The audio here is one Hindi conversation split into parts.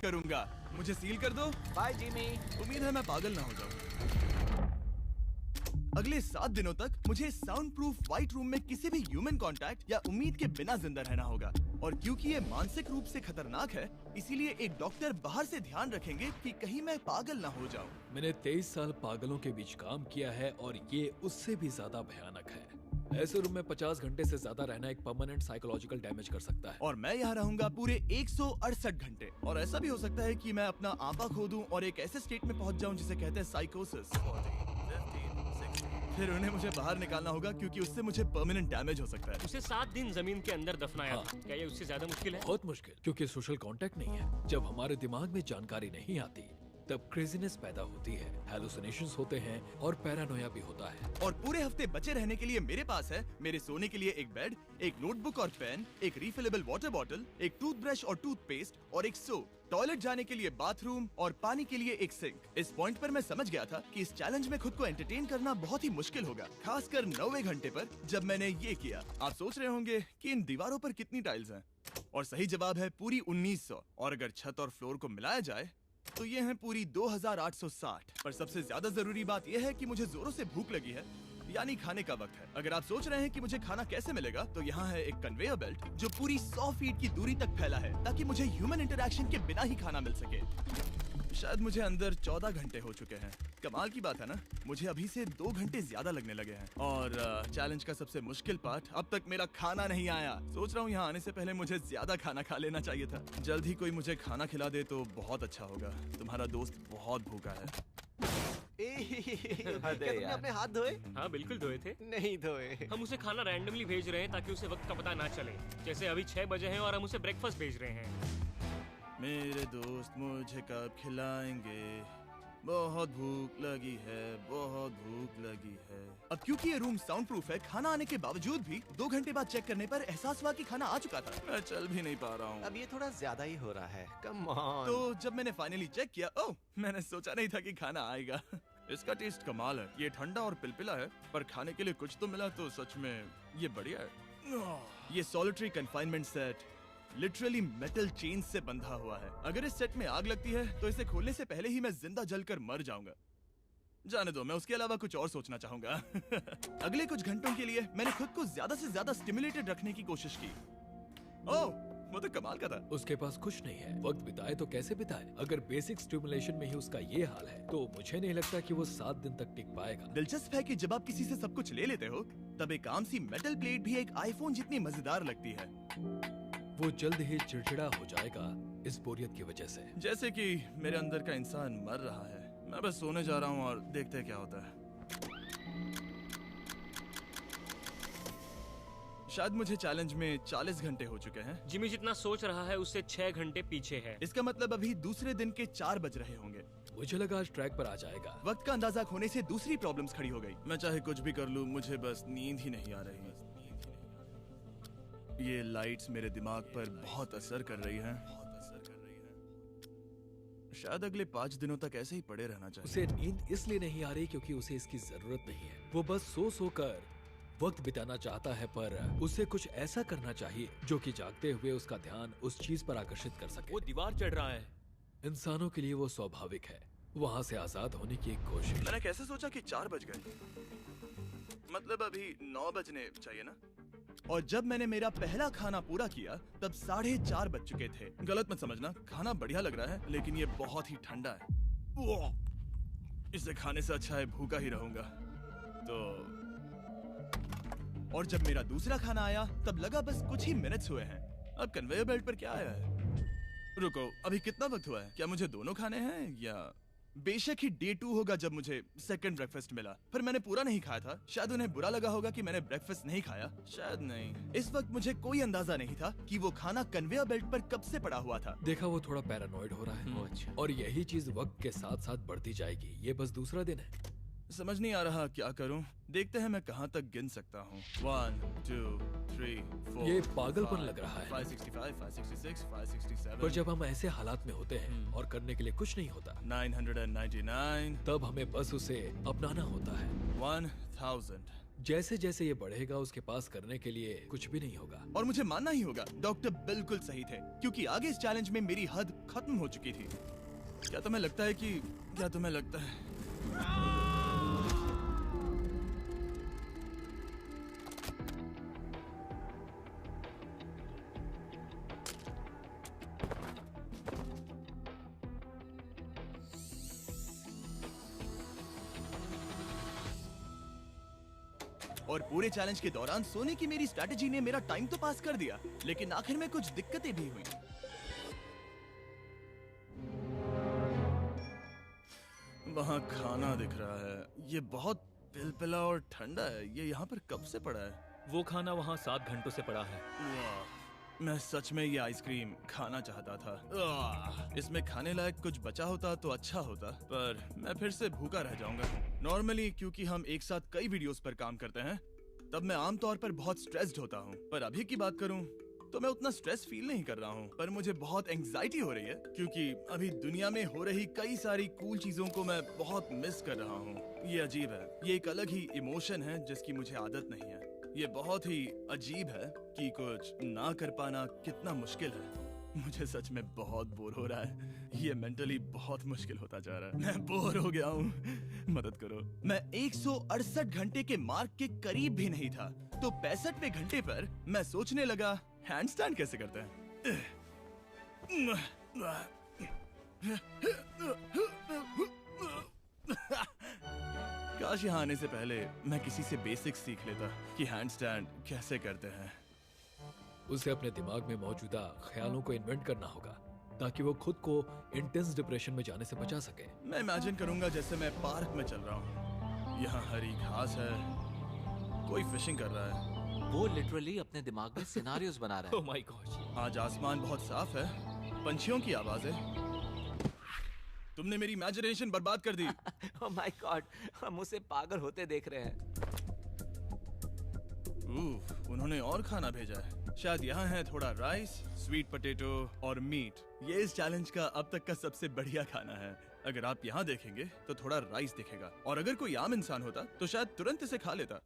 करूंगा। मुझे सील कर दो। Bye Jimmy. उम्मीद है मैं पागल ना हो जाऊं। अगले 7 दिनों तक मुझे साउंड प्रूफ व्हाइट रूम में किसी भी ह्यूमन कांटेक्ट या उम्मीद के बिना जिंदा रहना होगा। और क्योंकि ये मानसिक रूप से खतरनाक है, इसीलिए एक डॉक्टर बाहर से ध्यान रखेंगे कि कहीं मैं पागल ना हो जाऊं। मैंने 23 साल पागलों के बीच काम किया है और ये उससे भी ज्यादा भयानक है। ऐसे रूम में 50 घंटे से ज्यादा रहना एक परमानेंट साइकोलॉजिकल डैमेज कर सकता है। और मैं यहाँ रहूंगा पूरे 168 घंटे। और ऐसा भी हो सकता है कि मैं अपना आपा खो दूं और एक ऐसे स्टेट में पहुंच जाऊं जिसे कहते हैं साइकोसिस। फिर उन्हें मुझे बाहर निकालना होगा क्योंकि उससे मुझे परमानेंट डैमेज हो सकता है। उसे 7 दिन जमीन के अंदर दफनाया था। क्या ये उससे ज्यादा मुश्किल है? बहुत मुश्किल, क्योंकि सोशल कांटेक्ट नहीं है। जब हमारे दिमाग में जानकारी नहीं आती तब क्रेजीनेस पैदा होती है, हैलुसिनेशंस होते हैं और पैरानोया भी होता है। और पूरे हफ्ते बचे रहने के लिए मेरे पास है मेरे सोने के लिए एक बेड, एक नोटबुक और पेन, एक रिफिलेबल वाटर बॉटल, एक टूथब्रश और टूथपेस्ट और एक सोप, टॉयलेट जाने के लिए बाथरूम और पानी के लिए एक सिंक। इस पॉइंट पर मैं समझ गया था कि इस चैलेंज में खुद को एंटरटेन करना बहुत ही मुश्किल होगा, खासकर 9वें घंटे पर जब मैंने ये किया। आप सोच रहे होंगे कि इन दीवारों पर कितनी टाइल्स हैं? और सही जवाब है पूरी 1900। और अगर छत और फ्लोर को मिलाया जाए तो ये हैं पूरी 2860। पर सबसे ज्यादा जरूरी बात यह है कि मुझे जोरों से भूख लगी है, यानी खाने का वक्त है। अगर आप सोच रहे हैं कि मुझे खाना कैसे मिलेगा, तो यहाँ है एक कन्वेयर बेल्ट जो पूरी 100 फीट की दूरी तक फैला है ताकि मुझे ह्यूमन इंटरैक्शन के बिना ही खाना मिल सके। शायद मुझे अंदर 14 घंटे हो चुके हैं। कमाल की बात है ना, मुझे अभी से 2 घंटे ज्यादा लगने लगे हैं। और चैलेंज का सबसे मुश्किल पार्ट, अब तक मेरा खाना नहीं आया। सोच रहा हूँ यहाँ आने से पहले मुझे ज्यादा खाना खा लेना चाहिए था। जल्द ही कोई मुझे खाना खिला दे तो बहुत अच्छा होगा। तुम्हारा दोस्त बहुत भूखा है। क्या तुमने अपने हाथ धोए? हाँ बिल्कुल धोए थे। नहीं धोए। हम उसे खाना रैंडमली भेज रहे हैं ताकि उसे वक्त का पता ना चले। जैसे अभी 6 बजे हैं और हम उसे ब्रेकफास्ट भेज रहे हैं। मेरे दोस्त मुझे कब खिलाएंगे? बहुत भूख लगी है, बहुत भूख लगी है। अब क्योंकि ये रूम साउंड प्रूफ है, खाना आने के बावजूद भी 2 घंटे बाद चेक करने पर एहसास हुआ कि खाना आ चुका था। मैं चल भी नहीं पा रहा हूँ। अब ये थोड़ा ज्यादा ही हो रहा है। Come on. तो जब मैंने फाइनली चेक किया, ओह, मैंने सोचा नहीं था कि खाना आएगा। इसका टेस्ट कमाल है। ये ठंडा और पिलपिला है, पर खाने के लिए कुछ तो मिला तो सच में ये बढ़िया है। ये solitary confinement set literally metal chain से बंधा हुआ है। अगर इस सेट में आग लगती है तो इसे खोलने से पहले ही मैं जिंदा जलकर मर जाऊंगा। जाने दो, मैं उसके अलावा कुछ और सोचना चाहूंगा। अगले कुछ घंटों के लिए मैंने खुद को ज्यादा से ज्यादा स्टिमुलेटेड रखने की कोशिश की। ओह, वो तो कमाल का था। उसके पास कुछ नहीं है, वक्त बिताए तो कैसे बिताए? अगर बेसिक स्टिमुलेशन में ही उसका ये हाल है तो मुझे नहीं लगता कि वो 7 दिन तक टिक पाएगा। दिलचस्प है कि जब आप किसी से सब कुछ ले लेते हो, तब एक आम सी मेटल प्लेट भी एक आईफोन जितनी मजेदार लगती है। वो जल्द ही चिड़चिड़ा हो जाएगा इस बोरियत की वजह से। जैसे कि मेरे अंदर का इंसान मर रहा है। मैं बस सोने जा रहा हूँ और देखते हैं क्या होता है। शायद मुझे चैलेंज में 40 घंटे हो चुके हैं। जिमी जितना सोच रहा है उससे 6 घंटे पीछे है। इसका मतलब अभी दूसरे दिन के 4 बज रहे होंगे। मुझे लगा आज ट्रैक पर आ जाएगा। वक्त का अंदाजा खोने से दूसरी प्रॉब्लम्स खड़ी हो गई। मैं चाहे कुछ भी कर लूं, मुझे बस नींद ही नहीं आ रही। ये लाइट्स मेरे दिमाग पर बहुत असर कर रही हैं। शायद अगले 5 दिनों तक ऐसे ही पड़े रहना चाहिए। उसे नींद इसलिए नहीं आ रही क्योंकि उसे इसकी जरूरत नहीं है। वो बस सो कर वक्त बिताना चाहता है, पर उसे कुछ ऐसा करना चाहिए जो कि जागते हुए उसका ध्यान उस चीज पर आकर्षित कर सके। वो दीवार चढ़ रहा है। इंसानों के लिए वो स्वाभाविक है, वहाँ से आजाद होने की एक कोशिश। मैंने कैसे सोचा कि 4 बज गए? मतलब अभी 9 बजने चाहिए ना? और जब मैंने मेरा पहला खाना पूरा किया तब 4:30 बज चुके थे। गलत मत समझना, खाना बढ़िया लग रहा है, लेकिन ये बहुत ही ठंडा है। इसे खाने से अच्छा है भूखा ही रहूंगा। तो और जब मेरा दूसरा खाना आया तब लगा बस कुछ ही मिनट्स हुए हैं। अब कन्वेयर बेल्ट पर क्या आया है? रुको, अभी कितना वक्त हुआ है? क्या मुझे दोनों खाने हैं या बेशक ही डे 2 होगा जब मुझे सेकंड ब्रेकफास्ट मिला, पर मैंने पूरा नहीं खाया था। शायद उन्हें बुरा लगा होगा कि मैंने ब्रेकफास्ट नहीं खाया, शायद नहीं। इस वक्त मुझे कोई अंदाजा नहीं था कि वो खाना कन्वेयर बेल्ट पर कब से पड़ा हुआ था। देखा, वो थोड़ा पैरानॉइड हो रहा है। अच्छा। और यही चीज वक्त के साथ साथ बढ़ती जाएगी। ये बस दूसरा दिन है। समझ नहीं आ रहा क्या करूं। देखते हैं मैं कहां तक गिन सकता हूं। 1 2 3 4। ये पागलपन लग रहा है। 565 566 567। पर जब हम ऐसे हालात में होते हैं और करने के लिए कुछ नहीं होता, 999। तब हमें बस उसे अपनाना होता है। 1000। जैसे जैसे ये बढ़ेगा उसके पास करने के लिए कुछ भी नहीं होगा। और मुझे मानना ही होगा, डॉक्टर बिल्कुल सही थे, क्योंकि आगे इस चैलेंज में मेरी हद खत्म हो चुकी थी। क्या तुम्हें लगता है? और पूरे चैलेंज के दौरान सोने की मेरी स्ट्रैटेजी ने मेरा टाइम तो पास कर दिया, लेकिन आखिर में कुछ दिक्कतें भी हुई। वहाँ खाना दिख रहा है, ये बहुत पिलपिला और ठंडा है। ये यहाँ पर कब से पड़ा है? वो खाना वहाँ 7 घंटों से पड़ा है। वाह, मैं सच में ये आइसक्रीम खाना चाहता था। इसमें खाने लायक कुछ बचा होता तो अच्छा होता, पर मैं फिर से भूखा रह जाऊंगा। नॉर्मली क्योंकि हम एक साथ कई वीडियोस पर काम करते हैं, तब मैं आमतौर पर बहुत स्ट्रेस्ड होता हूँ। पर अभी की बात करूँ तो मैं उतना स्ट्रेस फील नहीं कर रहा हूँ, पर मुझे बहुत एंजाइटी हो रही है, क्योंकि अभी दुनिया में हो रही कई सारी कूल चीजों को मैं बहुत मिस कर रहा हूँ। ये अजीब है, ये एक अलग ही इमोशन है जिसकी मुझे आदत नहीं है। ये बहुत ही अजीब है कि कुछ ना कर पाना कितना मुश्किल है। मुझे सच में बहुत बोर हो रहा है। ये मेंटली बहुत मुश्किल होता जा रहा है। मैं बोर हो गया हूँ, मदद करो। मैं 168 घंटे के मार्क के करीब भी नहीं था, तो 65वें घंटे पर मैं सोचने लगा, हैंडस्टैंड कैसे करते हैं। काश यहाँ आने से पहले मैं किसी से बेसिक्स सीख लेता कि हैंडस्टैंड कैसे करते हैं। उसे अपने दिमाग में मौजूदा ख्यालों को इन्वेंट करना होगा ताकि वो खुद को इंटेंस डिप्रेशन में जाने से बचा सके। मैं इमेजिन करूंगा जैसे मैं पार्क में चल रहा हूँ, यहाँ हरी घास है, कोई फिशिंग कर रहा है। वो लिटरली अपने दिमाग में सिनारियोस बना रहा है। Oh my God. आज आसमान बहुत साफ है, पंछियों की आवाज है। तुमने मेरी इमेजिनेशन बर्बाद कर दी। ओह माय गॉड, हम उसे पागल होते देख रहे हैं। उन्होंने और खाना भेजा है। शायद यहाँ है थोड़ा राइस, स्वीट पोटैटो और मीट। ये इस चैलेंज का अब तक का सबसे बढ़िया खाना है। अगर आप यहाँ देखेंगे तो थोड़ा राइस दिखेगा, और अगर कोई आम इंसान होता तो शायद तुरंत इसे खा लेता,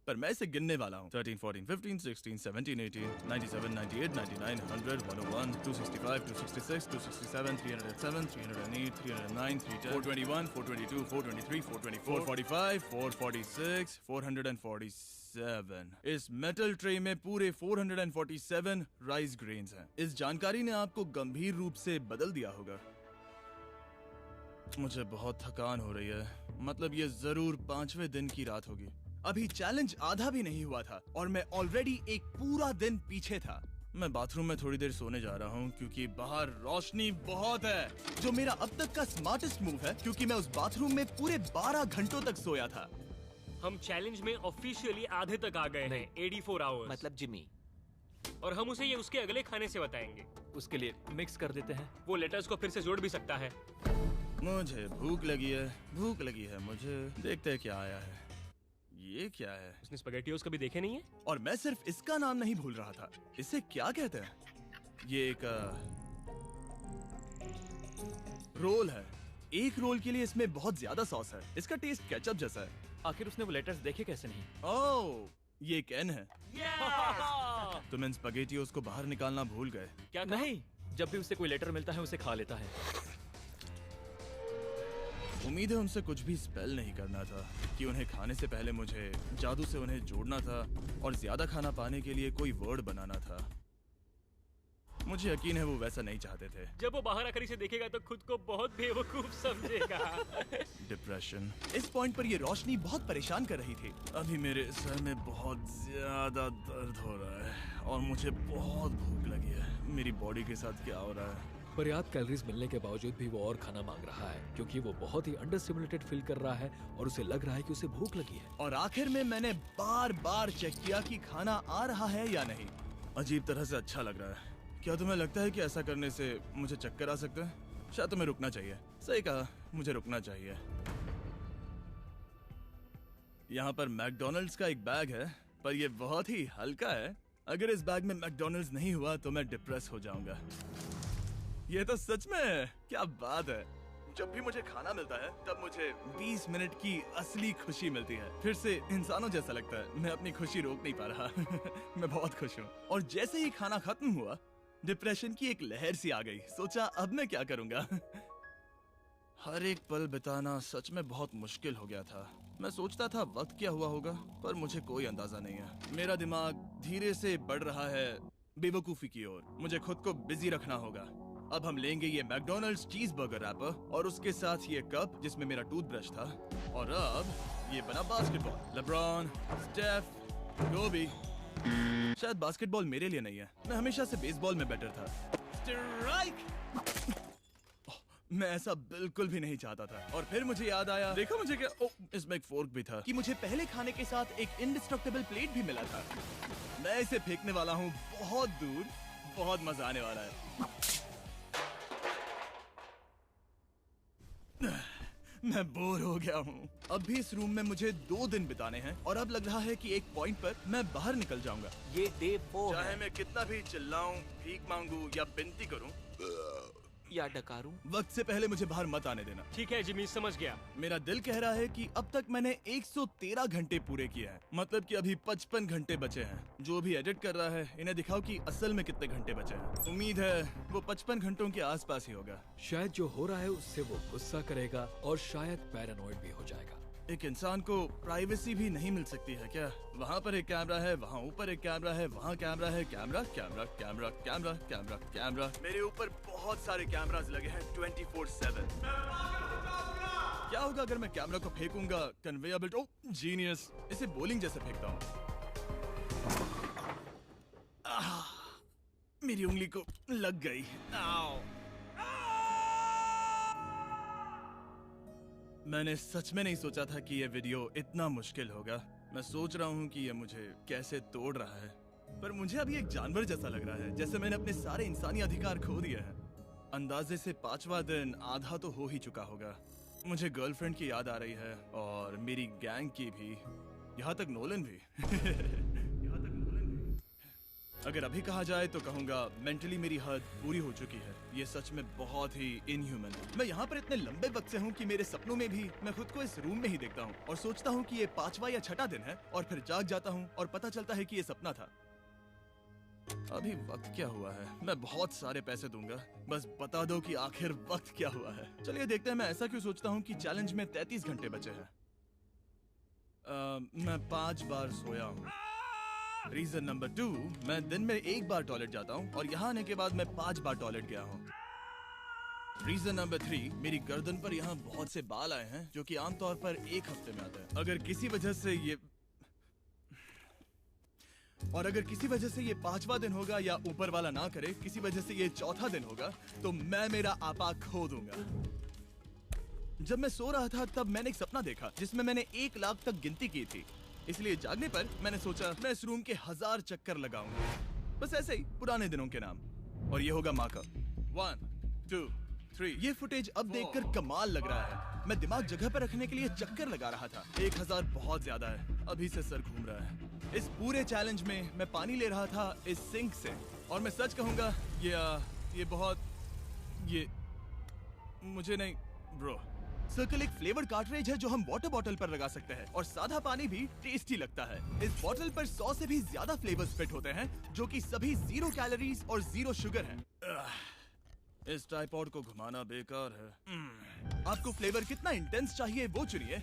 पर मैं इसे गिनने वाला हूँ। 13, 14, 15, 16, 17, 18, 97, 98, 99, 100, 101, 265, 266, 267, 307, 308, 309, 310, 421, 422, 423, 424, 445, 446, 447। इस मेटल ट्रे में पूरे 447 राइस ग्रेन्स हैं। इस जानकारी ने आपको गंभीर रूप से बदल दिया होगा। मुझे बहुत थकान हो रही है, मतलब ये जरूर 5वें दिन की रात होगी। अभी चैलेंज आधा भी नहीं हुआ था और मैं ऑलरेडी एक पूरा दिन पीछे था। मैं बाथरूम में थोड़ी देर सोने जा रहा हूँ क्योंकि बाहर रोशनी बहुत है, जो मेरा अब तक का स्मार्टेस्ट मूव है, क्योंकि मैं उस बाथरूम में पूरे 12 घंटों तक सोया था। हम चैलेंज में ऑफिशियली आधे तक आ गए हैं, 84 आवर्स। मतलब जिमी। और हम उसे ये उसके अगले खाने से बताएंगे। उसके लिए मिक्स कर देते हैं। वो लेटर्स को फिर से जोड़ भी सकता है। मुझे भूख लगी है मुझे। देखते हैं क्या आया है। ये क्या है? उसने स्पैगेटियोस कभी देखे नहीं है? और मैं सिर्फ इसका नाम नहीं भूल रहा था। इसे क्या कहते हैं? ये एक रोल है। एक रोल के लिए इसमें बहुत ज्यादा सॉस है। इसका टेस्ट केचप जैसा है। आखिर उसने वो लेटर्स देखे कैसे नहीं? ओह, ये कैन है। तुम इन स्पैगेटियोस को बाहर निकालना भूल गए। क्या नहीं, जब भी उसे कोई लेटर मिलता है उसे खा लेता है। उम्मीद है उनसे कुछ भी स्पेल नहीं करना था कि उन्हें खाने से पहले मुझे जादू से उन्हें जोड़ना था और ज्यादा खाना पाने के लिए कोई वर्ड बनाना था। मुझे यकीन है वो वैसा नहीं चाहते थे। जब वो बाहर आकर इसे देखेगा तो खुद को बहुत बेवकूफ समझेगा। डिप्रेशन। इस पॉइंट पर ये रोशनी बहुत परेशान कर रही थी। अभी मेरे सर में बहुत ज्यादा दर्द हो रहा है और मुझे बहुत भूख लगी है। मेरी बॉडी के साथ क्या हो रहा है? पर्याप्त कैलोरीज मिलने के बावजूद भी वो और खाना मांग रहा है क्योंकि वो बहुत ही अंडर स्टिमुलेटेड फील कर रहा है और उसे लग रहा है कि उसे भूख लगी है। और आखिर में मैंने बार बार चेक किया कि खाना आ रहा है या नहीं। अजीब तरह से अच्छा लग रहा है। क्या तुम्हें लगता है कि ऐसा करने से मुझे चक्कर आ सकते हैं? शायद तुम्हें रुकना चाहिए। सही कहा, मुझे रुकना चाहिए। यहाँ पर मैकडॉनल्ड्स का एक बैग है, पर यह बहुत ही हल्का है। अगर इस बैग में मैकडॉनल्ड्स नहीं हुआ तो मैं डिप्रेस हो जाऊंगा। ये तो सच में है। क्या बात है। जब भी मुझे खाना मिलता है तब मुझे 20 मिनट की असली खुशी मिलती है। फिर से इंसानों जैसा लगता है। मैं अपनी खुशी रोक नहीं पा रहा। मैं बहुत खुश हूँ। और जैसे ही खाना खत्म हुआ, डिप्रेशन की एक लहर सी आ गई। सोचा अब मैं क्या करूँगा। हर एक पल बिताना सच में बहुत मुश्किल हो गया था। मैं सोचता था वक्त क्या हुआ होगा, पर मुझे कोई अंदाजा नहीं है। मेरा दिमाग धीरे से बढ़ रहा है बेवकूफी की ओर। मुझे खुद को बिजी रखना होगा। अब हम लेंगे ये मैकडॉनल्ड्स चीज बर्गर रैपर और उसके साथ ये कप जिसमें मेरा टूथब्रश था, और अब ये बना बास्केटबॉल। लेब्रॉन, स्टेफ, कोबी। शायद बास्केटबॉल मेरे लिए नहीं है। मैं हमेशा से बेसबॉल में बेटर था। स्ट्राइक! मैं ऐसा बिल्कुल भी नहीं चाहता था। और फिर मुझे याद आया, देखो मुझे क्या, इसमें एक फोर्क भी था, कि मुझे पहले खाने के साथ एक इंडिस्ट्रक्टेबल प्लेट भी मिला था। मैं इसे फेंकने वाला हूँ बहुत दूर। बहुत मजा आने वाला है। मैं बोर हो गया हूँ। अब भी इस रूम में मुझे 2 दिन बिताने हैं और अब लग रहा है कि एक पॉइंट पर मैं बाहर निकल जाऊंगा। ये डे 4 चाहे है मैं कितना भी चिल्लाऊं, भीख मांगू या विनती करूं, या डकारूं। वक्त से पहले मुझे बाहर मत आने देना। ठीक है जिमी, समझ गया। मेरा दिल कह रहा है कि अब तक मैंने 113 घंटे पूरे किए हैं। मतलब कि अभी 55 घंटे बचे हैं। जो भी एडिट कर रहा है, इन्हें दिखाओ कि असल में कितने घंटे बचे हैं। उम्मीद है वो 55 घंटों के आसपास ही होगा। शायद जो हो रहा है उससे वो गुस्सा करेगा और शायद पैरानॉइड भी हो जाएगा। एक इंसान को प्राइवेसी भी नहीं मिल सकती है क्या? वहाँ पर एक कैमरा है, वहाँ ऊपर एक कैमरा है, वहाँ कैमरा है, camera camera camera camera camera camera. मेरे ऊपर बहुत सारे कैमरास लगे हैं 24/7। क्या होगा अगर मैं कैमरा को फेंकूंगा कन्वेयर बेल्ट? ओह जीनियस! इसे बोलिंग जैसे फेंकता हूँ। मेरी उंगली को लग गई। आओ! मैंने सच में नहीं सोचा था कि ये वीडियो इतना मुश्किल होगा। मैं सोच रहा हूँ कि ये मुझे कैसे तोड़ रहा है, पर मुझे अभी एक जानवर जैसा लग रहा है, जैसे मैंने अपने सारे इंसानी अधिकार खो दिए हैं। अंदाजे से 5वां दिन आधा तो हो ही चुका होगा। मुझे गर्लफ्रेंड की याद आ रही है और मेरी गैंग की भी, यहाँ तक नोलन भी। यहाँ तक नोलन भी। अगर अभी कहा जाए तो कहूँगा मेंटली मेरी हद पूरी हो चुकी है। ये सच में बहुत ही इनह्यूमन है। मैं यहाँ पर इतने लंबे वक्त से हूँ कि मेरे सपनों में भी मैं खुद को इस रूम में ही देखता हूँ और सोचता हूँ कि ये 5वां या 6वां दिन है, और फिर जाग जाता हूँ और पता चलता है कि ये सपना था। अभी वक्त क्या हुआ है? मैं बहुत सारे पैसे दूंगा, बस बता दो कि आखिर वक्त क्या हुआ है। चलिए देखते हैं मैं ऐसा क्यों सोचता हूँ कि चैलेंज में 33 घंटे बचे हैं। मैं 5 बार सोया हूँ। रीजन नंबर 2, मैं दिन में 1 बार टॉयलेट जाता हूँ और यहाँ आने के बाद मैं 5 बार टॉयलेट गया हूँ। रीजन नंबर 3, मेरी गर्दन पर यहाँ बहुत से बाल आए हैं जो कि आमतौर पर 1 हफ्ते में आते हैं। अगर किसी वजह से ये 5वां दिन होगा या ऊपर वाला ना करे, किसी वजह से ये 4था दिन होगा, तो मैं मेरा आपा खो दूंगा। जब मैं सो रहा था तब मैंने एक सपना देखा जिसमें मैंने 1 लाख तक गिनती की थी। इसलिए जागने पर मैंने सोचा मैं इस रूम के 1000 चक्कर लगाऊंगा, बस ऐसे ही पुराने दिनों के नाम। और ये होगा माँ का 1 2 3। ये फुटेज अब देखकर कमाल लग रहा है। मैं दिमाग जगह पर रखने के लिए चक्कर लगा रहा था। 1000 बहुत ज्यादा है। अभी से सर घूम रहा है। इस पूरे चैलेंज में मैं पानी ले रहा था इस सिंक से, और मैं सच कहूंगा ये मुझे नहीं ब्रो। सर्कल एक फ्लेवर कार्ट्रिज है जो हम वाटर बॉटल पर लगा सकते हैं, और सादा पानी भी टेस्टी लगता है। इस बॉटल पर 100 से भी ज्यादा फ्लेवर्स फिट होते हैं जो कि सभी 0 कैलोरीज और 0 शुगर हैं। इस ट्राइपॉड को घुमाना बेकार है। आपको फ्लेवर कितना इंटेंस चाहिए वो चुनिए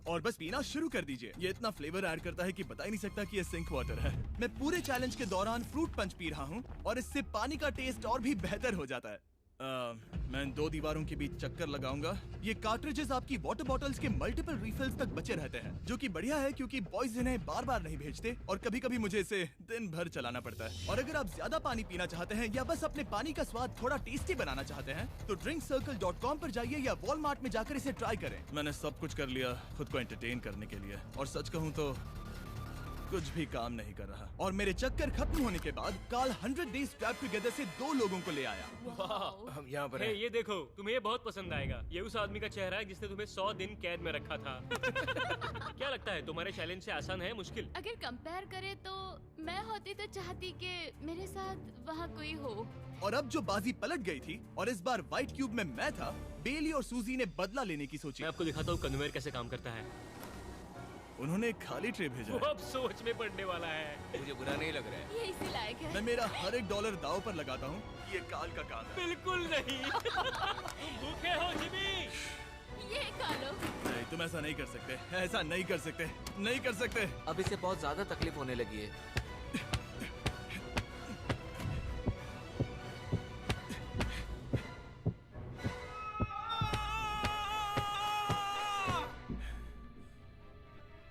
और बस पीना शुरू कर दीजिए। ये इतना फ्लेवर ऐड करता है कि बता ही नहीं सकता कि ये सिंक वाटर है। मैं पूरे चैलेंज के दौरान फ्रूट पंच पी रहा हूँ और इससे पानी का टेस्ट और भी बेहतर हो जाता है। मैं इन 2 दीवारों के बीच चक्कर लगाऊंगा। ये कार्ट्रिजेस आपकी वाटर बॉटल्स के मल्टीपल रिफिल्स तक बचे रहते हैं, जो कि बढ़िया है क्योंकि बॉयज इन्हें बार बार नहीं भेजते और कभी कभी मुझे इसे दिन भर चलाना पड़ता है। और अगर आप ज्यादा पानी पीना चाहते हैं या बस अपने पानी का स्वाद थोड़ा टेस्टी बनाना चाहते हैं तो drinkcircle.com पर जाइए या वॉलमार्ट में जाकर इसे ट्राई करें। मैंने सब कुछ कर लिया खुद को एंटरटेन करने के लिए, और सच कहूँ तो कुछ भी काम नहीं कर रहा। और मेरे चक्कर खत्म होने के बाद कार्ल 100 डेज ट्रैप टुगेदर से 2 लोगों को ले आया। हम यहाँ पर हे, हैं। ये देखो, तुम्हें ये बहुत पसंद आएगा। ये उस आदमी का चेहरा है जिसने तुम्हें 100 दिन कैद में रखा था। क्या लगता है तुम्हारे चैलेंज से आसान है मुश्किल? अगर कंपेयर करें तो मैं होती तो चाहती कि मेरे साथ वहाँ कोई हो, और अब जो बाजी पलट गई थी और इस बार व्हाइट क्यूब में मैं था, बेली और सूजी ने बदला लेने की सोची। मैं आपको दिखाता हूँ कन्वेयर कैसे काम करता है। उन्होंने एक खाली ट्रे भेजा वो है। अब सोच में पड़ने वाला है। मुझे बुरा नहीं लग रहा है। ये इसी लायक है। मैं मेरा हर एक डॉलर दाव पर लगाता हूँ। ये काल का काम है। बिल्कुल नहीं। तुम भूखे हो जिमी। ये खा लो। नहीं, तुम ऐसा नहीं कर सकते, ऐसा नहीं कर सकते, नहीं कर सकते। अब इसे बहुत ज्यादा तकलीफ होने लगी है।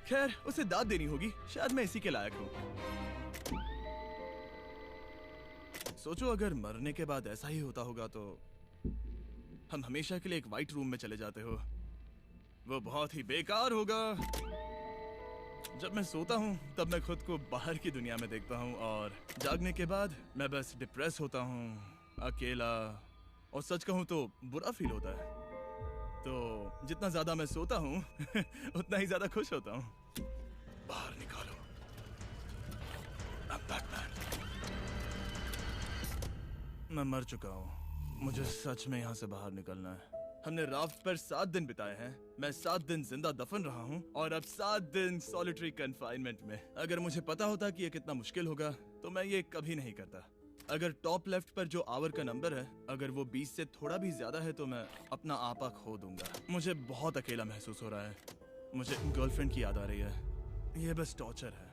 खैर, उसे दाद देनी होगी। शायद मैं इसी के लायक हूँ। सोचो अगर मरने के बाद ऐसा ही होता होगा तो हम हमेशा के लिए एक व्हाइट रूम में चले जाते हो। वो बहुत ही बेकार होगा। जब मैं सोता हूँ तब मैं खुद को बाहर की दुनिया में देखता हूँ और जागने के बाद मैं बस डिप्रेस होता हूँ, अकेला, और सच कहूँ तो बुरा फील होता है। तो जितना ज्यादा मैं सोता हूँ उतना ही ज्यादा खुश होता हूँ। बाहर निकालो। I'm Batman। मैं मर चुका हूँ। मुझे सच में यहाँ से बाहर निकलना है। हमने राफ्ट पर 7 दिन बिताए हैं। मैं 7 दिन जिंदा दफन रहा हूँ और अब 7 दिन सॉलिटरी कन्फाइनमेंट में। अगर मुझे पता होता कि ये कितना मुश्किल होगा तो मैं ये कभी नहीं करता। अगर टॉप लेफ्ट पर जो आवर का नंबर है, अगर वो 20 से थोड़ा भी ज्यादा है तो मैं अपना आपा खो दूंगा। मुझे बहुत अकेला महसूस हो रहा है। मुझे गर्लफ्रेंड की याद आ रही है। ये बस टॉर्चर है।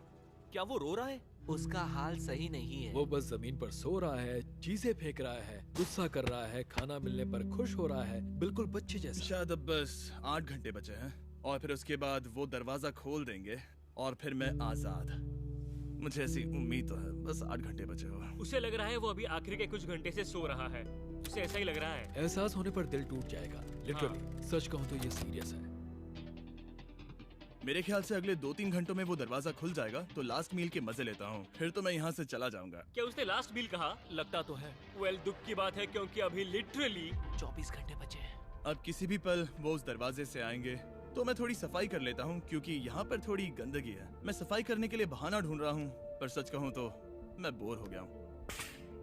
क्या वो रो रहा है? उसका हाल सही नहीं है। वो बस जमीन पर सो रहा है, चीजें फेंक रहा है, गुस्सा कर रहा है, खाना मिलने पर खुश हो रहा है, बिल्कुल बच्चे जैसा। शायद अब बस 8 घंटे बचे हैं और फिर उसके बाद वो दरवाजा खोल देंगे और फिर मैं आजाद। मुझे ऐसी उम्मीद तो है। बस 8 घंटे बचे हो। उसे लग रहा है वो अभी आखिरी के कुछ घंटे से सो रहा है। उसे ऐसा ही लग रहा है। एहसास होने पर दिल टूट जाएगा। लिटरली, सच कहूँ तो ये सीरियस है। मेरे ख्याल से अगले 2-3 घंटों में वो दरवाजा खुल जाएगा तो लास्ट मील के मजे लेता हूँ। फिर तो मैं यहाँ से चला जाऊंगा। क्या उसने लास्ट मील कहा? लगता तो है। वेल, दुख की बात है क्योंकि अभी लिटरली 24 घंटे बचे हैं। अब किसी भी पल वो उस दरवाजे से आएंगे तो मैं थोड़ी सफाई कर लेता हूँ क्योंकि यहाँ पर थोड़ी गंदगी है। मैं सफाई करने के लिए बहाना ढूंढ रहा हूँ, पर सच कहूँ तो मैं बोर हो गया हूँ।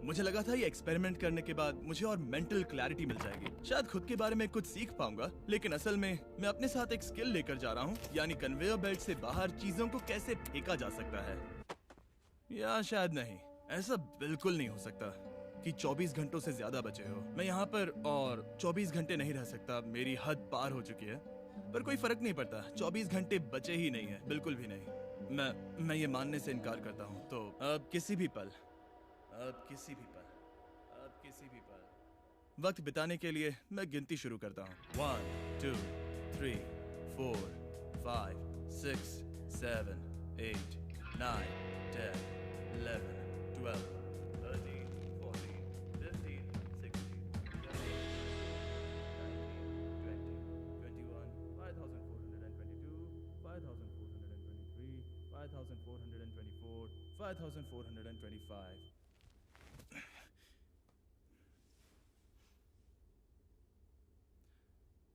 मुझे लगा था ये एक्सपेरिमेंट करने के बाद मुझे और मेंटल क्लैरिटी मिल जाएगी, शायद खुद के बारे में कुछ सीख पाऊंगा। लेकिन असल में मैं अपने साथ एक स्किल लेकर जा रहा हूँ, यानी कन्वेयर बेल्ट से बाहर चीजों को कैसे फेंका जा सकता है। या शायद नहीं, ऐसा बिल्कुल नहीं हो सकता कि 24 घंटों से ज्यादा बचे हो। मैं यहाँ पर और 24 घंटे नहीं रह सकता। मेरी हद पार हो चुकी है, पर कोई फर्क नहीं पड़ता। 24 घंटे बचे ही नहीं है, बिल्कुल भी नहीं। मैं ये मानने से इनकार करता हूँ। तो अब किसी भी पल, वक्त बिताने के लिए मैं गिनती शुरू करता हूँ। 1 2 3 4 5 6 7 8 9 10 11 12 13 14 15 16 17 18 19 20 21 5422 5423 5424 5425।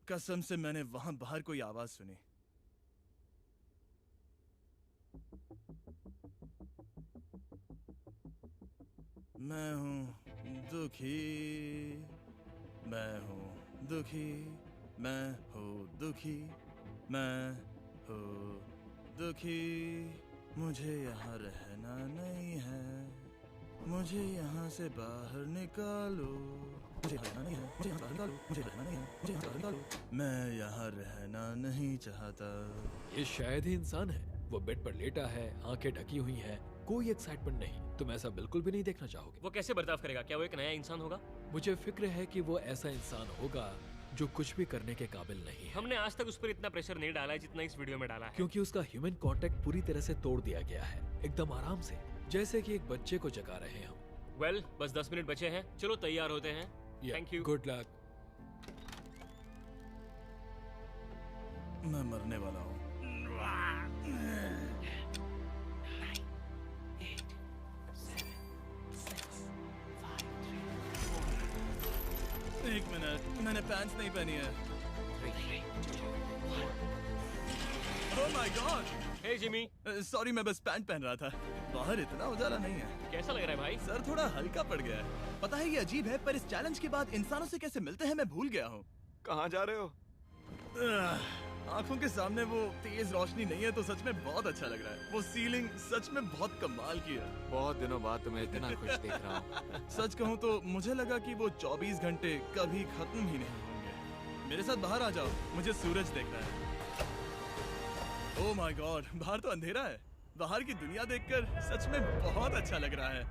कसम से मैंने वहां बाहर कोई आवाज सुनी। मैं हूं दुखी, मैं हूं दुखी, मैं हूं दुखी, मैं हूं दुखी। मुझे यहाँ रहना नहीं है, मुझे यहाँ से बाहर निकालो। मुझे रहना नहीं है, मुझे यहाँ बाहर निकालो। मुझे रहना नहीं है, मुझे यहाँ बाहर निकालो। मैं यहाँ रहना नहीं चाहता। ये शायद ही इंसान है। वो बेड पर लेटा है, आंखें ढकी हुई हैं, कोई एक्साइटमेंट नहीं। तुम ऐसा बिल्कुल भी नहीं देखना चाहोगे। वो कैसे बर्ताव करेगा? क्या वो एक नया इंसान होगा? मुझे फिक्र है कि वो ऐसा इंसान होगा जो कुछ भी करने के काबिल नहीं है। हमने आज तक उस पर इतना प्रेशर नहीं डाला है जितना इस वीडियो में डाला है। क्योंकि उसका ह्यूमन कांटेक्ट पूरी तरह से तोड़ दिया गया है, एकदम आराम से, जैसे कि एक बच्चे को जगा रहे हैं हम। वेल, बस 10 मिनट बचे हैं। चलो तैयार होते हैं। Thank you. Good luck. मैं मरने वाला हूँ। 1 मिनट, मैंने पैंट्स नहीं पहनी है। Oh my god. Hey Jimmy, sorry, मैं बस पैंट पहन रहा था। बाहर इतना उजाला नहीं है। कैसा लग रहा है भाई? सर थोड़ा हल्का पड़ गया है। पता है ये अजीब है, पर इस चैलेंज के बाद इंसानों से कैसे मिलते हैं मैं भूल गया हूँ। कहाँ जा रहे हो? आंखों के सामने वो तेज रोशनी नहीं है तो सच में बहुत अच्छा लग रहा है। वो सीलिंग सच में बहुत कमाल की है। बहुत दिनों बाद तुम्हें इतना खुश देख रहा हूँ। सच कहूँ तो मुझे लगा कि वो 24 घंटे कभी खत्म ही नहीं होंगे। मेरे साथ बाहर आ जाओ, मुझे सूरज देखना है। ओह माय गॉड, बाहर तो अंधेरा है। बाहर की दुनिया देखकर सच में बहुत अच्छा लग रहा है।